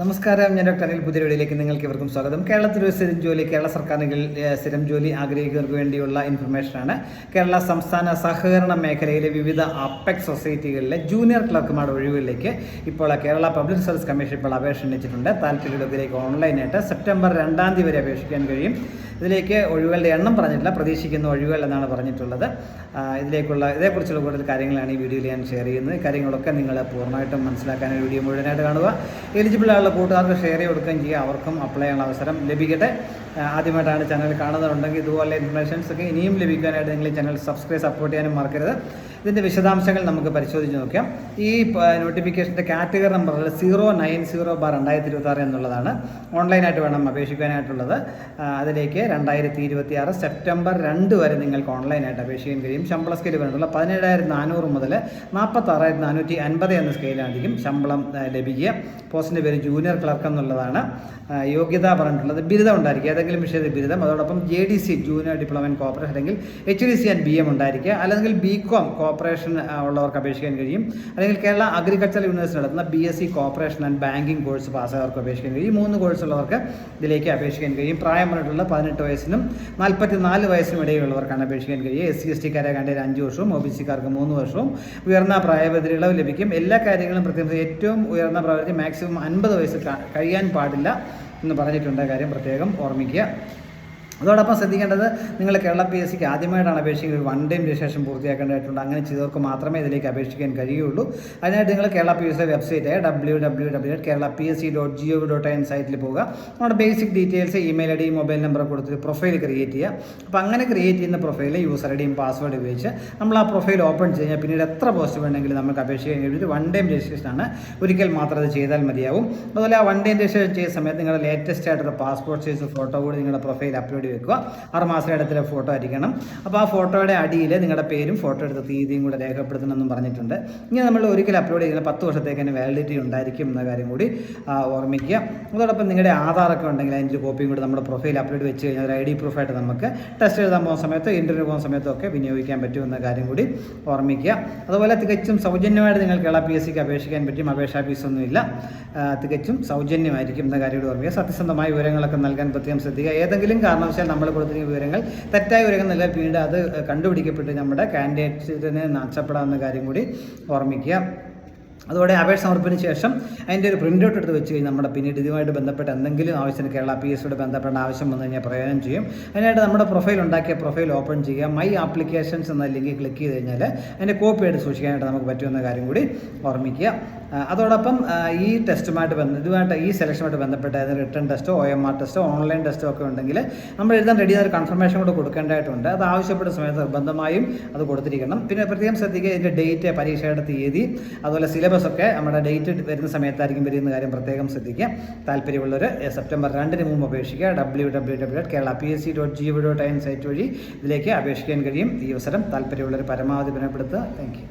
നമസ്കാരം, ഞാൻ ഡോക്ടർ അനിൽ. പുതിയ വീഡിയോയിലേക്ക് നിങ്ങൾക്ക് ഇവർക്കും സ്വാഗതം. കേരളത്തിൽ ഒരു സ്ഥിരം ജോലി, കേരള സർക്കാരിൽ സ്ഥിരം ജോലി ആഗ്രഹിക്കുന്നവർക്ക് വേണ്ടിയുള്ള ഇൻഫർമേഷനാണ്. കേരള സംസ്ഥാന സഹകരണ മേഖലയിലെ വിവിധ അപ്പെക്സ് സൊസൈറ്റികളിലെ ജൂനിയർ ക്ലർക്കുമാരുടെ ഒഴിവുകളിലേക്ക് ഇപ്പോൾ കേരള പബ്ലിക് സർവീസ് കമ്മീഷൻ ഇപ്പോൾ അപേക്ഷ ക്ഷണിച്ചിട്ടുണ്ട്. താല്പര്യമുള്ളവരിലേക്ക് ഓൺലൈനായിട്ട് സെപ്റ്റംബർ 2 തീയതി വരെ അപേക്ഷിക്കാൻ കഴിയും. ഇതിലേക്ക് ഒഴിവുകളുടെ എണ്ണം പറഞ്ഞിട്ടില്ല, പ്രതീക്ഷിക്കുന്ന ഒഴിവുകൾ എന്നാണ് പറഞ്ഞിട്ടുള്ളത്. ഇതേക്കുറിച്ചുള്ള കൂടുതൽ കാര്യങ്ങളാണ് ഈ വീഡിയോയിൽ ഞാൻ ഷെയർ ചെയ്യുന്നത്. കാര്യങ്ങളൊക്കെ നിങ്ങൾ പൂർണ്ണമായിട്ടും മനസ്സിലാക്കാൻ വീഡിയോ മുഴുവനായിട്ട് കാണുക. എലിജിബിൾ ആയുള്ള കൂട്ടുകാർക്ക് ഷെയർ ചെയ്ത് കൊടുക്കുകയും ചെയ്യുക, അവർക്കും അപ്ലൈ ചെയ്യാനുള്ള അവസരം ലഭിക്കട്ടെ. ആദ്യമായിട്ടാണ് ചാനൽ കാണുന്നുണ്ടെങ്കിൽ ഇതുപോലെ ഇൻഫർമേഷൻസ് ഒക്കെ ഇനിയും ലഭിക്കാനായിട്ട് നിങ്ങൾ ഈ ചാനൽ സപ്പോർട്ട് ചെയ്യാനും മറക്കരുത്. ഇതിൻ്റെ വിശദാംശങ്ങൾ നമുക്ക് പരിശോധിച്ച് നോക്കാം. ഈ നോട്ടിഫിക്കേഷൻ്റെ കാറ്റഗറി നമ്പർ 090/2026 എന്നുള്ളതാണ്. ഓൺലൈനായിട്ട് വേണം അപേക്ഷിക്കാനായിട്ടുള്ളത്. അതിലേക്ക് 2026 സെപ്റ്റംബർ 2 വരെ നിങ്ങൾക്ക് ഓൺലൈനായിട്ട് അപേക്ഷിക്കാൻ കഴിയും. ശമ്പള സ്കെയിൽ പറഞ്ഞിട്ടുള്ള 17,400 മുതൽ 46,450 എന്ന സ്കെയിലായിരിക്കും ശമ്പളം ലഭിക്കുക. പോസ്റ്റിൻ്റെ പേര് ജൂനിയർ ക്ലർക്ക് എന്നുള്ളതാണ്. യോഗ്യത പറഞ്ഞിട്ടുള്ളത് ബിരുദം ഉണ്ടായിരിക്കുക, ഏതെങ്കിലും വിഷയത്തിൽ ബിരുദം. അതോടൊപ്പം JDC junior diploma in corporation അല്ലെങ്കിൽ HDC ആൻഡ് BM ഉണ്ടായിരിക്കുക. അല്ലെങ്കിൽ BCom കോർപ്പറേഷൻ ഉള്ളവർക്ക് അപേക്ഷിക്കാൻ കഴിയും. അല്ലെങ്കിൽ കേരള അഗ്രികൾച്ചർ യൂണിവേഴ്സിറ്റി നടത്തുന്ന BSc corporation and banking course പാസ്സായവർക്ക് അപേക്ഷിക്കാൻ കഴിയും. ഈ 3 കോഴ്സുള്ളവർക്ക് ഇതിലേക്ക് അപേക്ഷിക്കാൻ കഴിയും. പ്രായം പറഞ്ഞിട്ടുള്ള 18 വയസ്സിനും 44 വയസ്സിനും ഇടയിലുള്ളവർക്കാണ് അപേക്ഷിക്കാൻ കഴിയുക. SC ST-ക്കാരെ കണ്ടതിൽ 5 വർഷവും OBC-ക്കാർക്ക് 3 വർഷവും ഉയർന്ന പ്രായപരിധി ഇളവ് ലഭിക്കും. എല്ലാ കാര്യങ്ങളും പ്രത്യേകം ഏറ്റവും ഉയർന്ന പ്രായപരിധി മാക്സിമം 50 വയസ്സ് കഴിയാൻ പാടില്ല എന്ന് പറഞ്ഞിട്ടുണ്ട്. കാര്യം പ്രത്യേകം ഓർമ്മിക്കുക. അതോടൊപ്പം ശ്രദ്ധിക്കേണ്ടത്, നിങ്ങൾ കേരള PSCക്ക് ആദ്യമായിട്ടാണ് അപേക്ഷിക്കുന്നത്, ഒരു 1 ടൈം രജിസ്ട്രേഷൻ പൂർത്തിയാക്കേണ്ടതായിട്ടുണ്ട്. അങ്ങനെ ചെയ്തവർക്ക് മാത്രമേ ഇതിലേക്ക് അപേക്ഷിക്കാൻ കഴിയുള്ളൂ. അതിനായിട്ട് നിങ്ങൾ കേരള PSC വെബ്സൈറ്റായ www.keralapsc.gov.in സൈറ്റിൽ പോവുക. നമ്മുടെ basic details, email ID, mobile number കൊടുത്തിട്ട് പ്രൊഫൈൽ ക്രിയേറ്റ് ചെയ്യുക. അപ്പോൾ അങ്ങനെ ക്രിയേറ്റ് ചെയ്യുന്ന പ്രൊഫൈലിൽ യൂസർ IDയും പാസ്വേഡ് ഉപയോഗിച്ച് നമ്മൾ ആ പ്രൊഫൈൽ ഓപ്പൺ ചെയ്ത് കഴിഞ്ഞാൽ പിന്നീട് എത്ര പോസ്റ്റ് വേണമെങ്കിലും നമുക്ക് അപേക്ഷിക്കാൻ കഴിയും. 1 ടൈം രജിസ്ട്രേഷനാണ്, ഒരിക്കൽ മാത്രം അത് ചെയ്താൽ മതിയാവും. അതുപോലെ ആ 1 ടൈം രജിസ്ട്രേഷൻ ചെയ്യുന്ന സമയത്ത് നിങ്ങളുടെ ലേറ്റസ്റ്റ് ആയിട്ടുള്ള പാസ്പോർട്ട് സൈസ് ഫോട്ടോ കൂടി നിങ്ങളുടെ പ്രൊഫൈൽ അപ്ലോഡ് വെക്കുക. 6 മാസം ഇടത്തിലെ ഫോട്ടോ ആയിരിക്കണം. അപ്പോൾ ആ ഫോട്ടോയുടെ അടിയിൽ നിങ്ങളുടെ പേരും ഫോട്ടോ എടുത്ത തീയതിയും കൂടെ രേഖപ്പെടുത്തണമെന്നും പറഞ്ഞിട്ടുണ്ട്. ഇങ്ങനെ നമ്മൾ ഒരിക്കൽ അപ്ലോഡ് ചെയ്യുന്ന 10 വർഷത്തേക്ക് തന്നെ വാലിഡിറ്റി ഉണ്ടായിരിക്കും എന്ന കാര്യം കൂടി ഓർമ്മിക്കുക. അതോടൊപ്പം നിങ്ങളുടെ ആധാറൊക്കെ ഉണ്ടെങ്കിൽ അതിൻ്റെ കോപ്പിയും കൂടി നമ്മുടെ പ്രൊഫൈൽ അപ്ലോഡ് വെച്ച് കഴിഞ്ഞാൽ ഒരു ID പ്രൂഫായിട്ട് നമുക്ക് ടെസ്റ്റ് എഴുതാൻ പോകുന്ന സമയത്ത്, ഇൻ്റർവ്യൂ പോകുന്ന സമയത്തൊക്കെ വിനിയോഗിക്കാൻ പറ്റുമെന്ന കാര്യം കൂടി ഓർമ്മിക്കുക. അതുപോലെ തികച്ചും സൗജന്യമായിട്ട് നിങ്ങൾ കേരള PSCക്ക് അപേക്ഷിക്കാൻ പറ്റും. അപേക്ഷാ ഫീസൊന്നുമില്ല, തികച്ചും സൗജന്യമായിരിക്കും എന്ന കാര്യം ഓർമ്മിക്കുക. സത്യസന്ധമായ വിവരങ്ങളൊക്കെ നൽകാൻ പ്രത്യേകം ശ്രദ്ധിക്കുക. ഏതെങ്കിലും കാരണവശാൽ നമ്മൾ കൊടുത്തിരിക്കുന്ന വിവരങ്ങൾ തെറ്റായ വിവരങ്ങൾ നൽകാൻ പിന്നീട് അത് കണ്ടുപിടിക്കപ്പെട്ട് നമ്മുടെ കാൻഡിഡേറ്റ്സിനെ നഷ്ടപ്പെടാവുന്ന കാര്യം കൂടി ഓർമ്മിക്കുക. അതോടെ അപേക്ഷ സമർപ്പണത്തിന് ശേഷം അതിൻ്റെ ഒരു പ്രിൻ്റ് ഔട്ട് എടുത്ത് വെച്ച് കഴിഞ്ഞാൽ നമ്മുടെ പിന്നീട് ഇതുമായിട്ട് ബന്ധപ്പെട്ട എന്തെങ്കിലും ആവശ്യത്തിന് കേരള PSCയോട് ബന്ധപ്പെട്ട ആവശ്യം വന്നു കഴിഞ്ഞാൽ പ്രയോജനം ചെയ്യും. അതിനായിട്ട് നമ്മുടെ പ്രൊഫൈൽ ഉണ്ടാക്കിയ പ്രൊഫൈൽ ഓപ്പൺ ചെയ്യുക. മൈ ആപ്ലിക്കേഷൻസ് എന്ന ലിങ്ക് ക്ലിക്ക് ചെയ്ത് കഴിഞ്ഞാൽ അതിൻ്റെ കോപ്പി എടുത്ത് സൂക്ഷിക്കാനായിട്ട് നമുക്ക് പറ്റുമെന്ന കാര്യം കൂടി ഓർമ്മിക്കുക. അതോടൊപ്പം ഈ ഇതുമായിട്ട് ഈ സെലക്ഷനുമായിട്ട് ബന്ധപ്പെട്ട റിട്ടേൺ ടെസ്റ്റോ OMR ടെസ്റ്റോ ഓൺലൈൻ ടെസ്റ്റോ ഒക്കെ ഉണ്ടെങ്കിൽ നമ്മൾ എഴുതാൻ റെഡി ചെയ്ത ഒരു കൺഫർമേഷൻ കൂടെ കൊടുക്കേണ്ടതായിട്ടുണ്ട്. അത് ആവശ്യപ്പെട്ട സമയത്ത് നിർബന്ധമായും അത് കൊടുത്തിരിക്കണം. പിന്നെ പ്രത്യേകം ശ്രദ്ധിക്കുക, ഇതിൻ്റെ ഡേറ്റ്, പരീക്ഷയുടെ തീയതി, അതുപോലെ സിലബസ് ഒക്കെ നമ്മുടെ ഡേറ്റ് വരുന്ന സമയത്തായിരിക്കും വരുന്ന കാര്യം പ്രത്യേകം ശ്രദ്ധിക്കുക. താല്പര്യമുള്ളവർ സെപ്റ്റംബർ 2 മുമ്പ് അപേക്ഷിക്കുക. www.keralapsc.gov.in സൈറ്റ് വഴി ഇതിലേക്ക് അപേക്ഷിക്കാൻ കഴിയും. ഈ അവസരം താല്പര്യമുള്ളവർ പരമാവധി വിനയപ്പെടുത്തുക. Thank you.